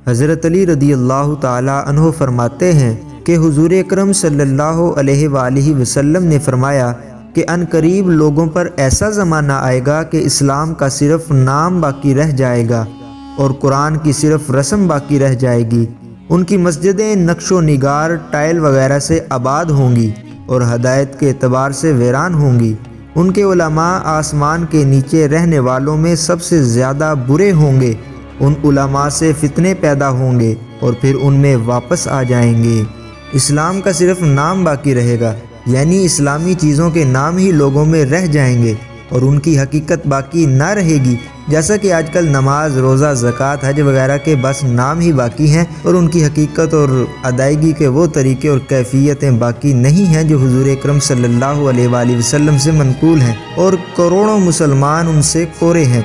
حضرت علی رضی اللہ تعالی عنہ فرماتے ہیں کہ حضور اکرم صلی اللہ علیہ وآلہ وسلم نے فرمایا کہ ان قریب لوگوں پر ایسا زمانہ آئے گا کہ اسلام کا صرف نام باقی رہ جائے گا اور قرآن کی صرف رسم باقی رہ جائے گی۔ ان کی مسجدیں نقش و نگار ٹائل وغیرہ سے آباد ہوں گی اور ہدایت کے اعتبار سے ویران ہوں گی۔ ان کے علماء آسمان کے نیچے رہنے والوں میں سب سے زیادہ برے ہوں گے۔ ان علماء سے فتنے پیدا ہوں گے اور پھر ان میں واپس آ جائیں گے۔ اسلام کا صرف نام باقی رہے گا، یعنی اسلامی چیزوں کے نام ہی لوگوں میں رہ جائیں گے اور ان کی حقیقت باقی نہ رہے گی، جیسا کہ آج کل نماز، روزہ، زکوٰۃ، حج وغیرہ کے بس نام ہی باقی ہیں اور ان کی حقیقت اور ادائیگی کے وہ طریقے اور کیفیتیں باقی نہیں ہیں جو حضور اکرم صلی اللہ علیہ وآلہ وسلم سے منقول ہیں، اور کروڑوں مسلمان ان سے کورے ہیں۔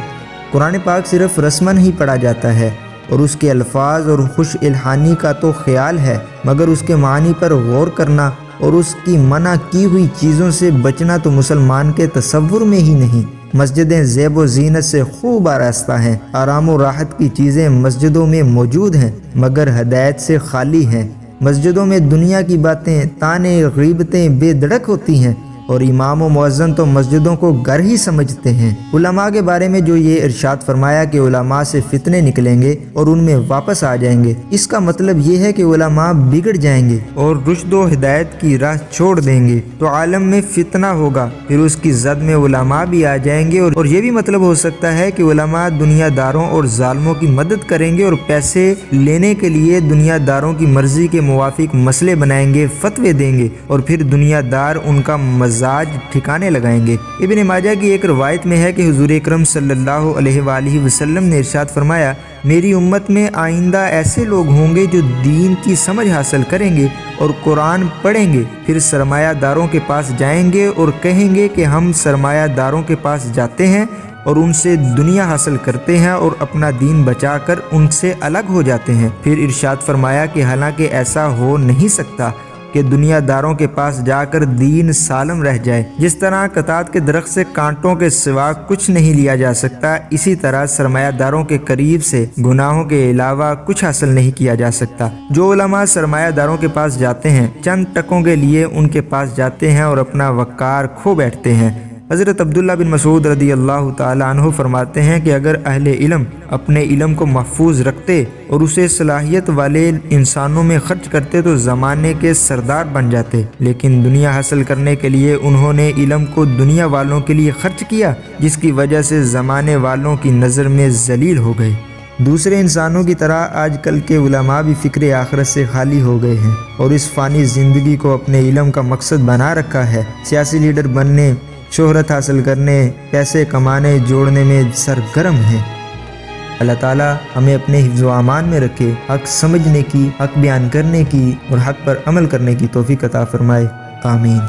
قرآن پاک صرف رسماً ہی پڑھا جاتا ہے اور اس کے الفاظ اور خوش الحانی کا تو خیال ہے، مگر اس کے معنی پر غور کرنا اور اس کی منع کی ہوئی چیزوں سے بچنا تو مسلمان کے تصور میں ہی نہیں۔ مسجدیں زیب و زینت سے خوب آراستہ ہیں، آرام و راحت کی چیزیں مسجدوں میں موجود ہیں، مگر ہدایت سے خالی ہیں۔ مسجدوں میں دنیا کی باتیں، طعنے، غیبتیں بے دڑک ہوتی ہیں اور امام و مؤذن تو مسجدوں کو گھر ہی سمجھتے ہیں۔ علماء کے بارے میں جو یہ ارشاد فرمایا کہ علماء سے فتنے نکلیں گے اور ان میں واپس آ جائیں گے، اس کا مطلب یہ ہے کہ علماء بگڑ جائیں گے اور رشد و ہدایت کی راہ چھوڑ دیں گے تو عالم میں فتنہ ہوگا، پھر اس کی زد میں علماء بھی آ جائیں گے، اور یہ بھی مطلب ہو سکتا ہے کہ علماء دنیا داروں اور ظالموں کی مدد کریں گے اور پیسے لینے کے لیے دنیا داروں کی مرضی کے موافق مسئلے بنائیں گے، فتوے دیں گے، اور پھر دنیا دار ان کا مزاج ٹھکانے لگائیں گے۔ ابن ماجہ کی ایک روایت میں ہے کہ حضور اکرم صلی اللہ علیہ وآلہ وسلم نے ارشاد فرمایا، میری امت میں آئندہ ایسے لوگ ہوں گے جو دین کی سمجھ حاصل کریں گے اور قرآن پڑھیں گے، پھر سرمایہ داروں کے پاس جائیں گے اور کہیں گے کہ ہم سرمایہ داروں کے پاس جاتے ہیں اور ان سے دنیا حاصل کرتے ہیں اور اپنا دین بچا کر ان سے الگ ہو جاتے ہیں۔ پھر ارشاد فرمایا کہ حالانکہ ایسا ہو نہیں سکتا کہ دنیا داروں کے پاس جا کر دین سالم رہ جائے، جس طرح قطعات کے درخت سے کانٹوں کے سوا کچھ نہیں لیا جا سکتا، اسی طرح سرمایہ داروں کے قریب سے گناہوں کے علاوہ کچھ حاصل نہیں کیا جا سکتا۔ جو علماء سرمایہ داروں کے پاس جاتے ہیں، چند ٹکوں کے لیے ان کے پاس جاتے ہیں اور اپنا وقار کھو بیٹھتے ہیں۔ حضرت عبداللہ بن مسعود رضی اللہ تعالی عنہ فرماتے ہیں کہ اگر اہل علم اپنے علم کو محفوظ رکھتے اور اسے صلاحیت والے انسانوں میں خرچ کرتے تو زمانے کے سردار بن جاتے، لیکن دنیا حاصل کرنے کے لیے انہوں نے علم کو دنیا والوں کے لیے خرچ کیا، جس کی وجہ سے زمانے والوں کی نظر میں ذلیل ہو گئے۔ دوسرے انسانوں کی طرح آج کل کے علماء بھی فکر آخرت سے خالی ہو گئے ہیں اور اس فانی زندگی کو اپنے علم کا مقصد بنا رکھا ہے۔ سیاسی لیڈر بننے، شہرت حاصل کرنے، پیسے کمانے، جوڑنے میں سرگرم ہیں۔ اللہ تعالیٰ ہمیں اپنے حفظ و امان میں رکھے، حق سمجھنے کی، حق بیان کرنے کی اور حق پر عمل کرنے کی توفیق عطا فرمائے۔ آمین۔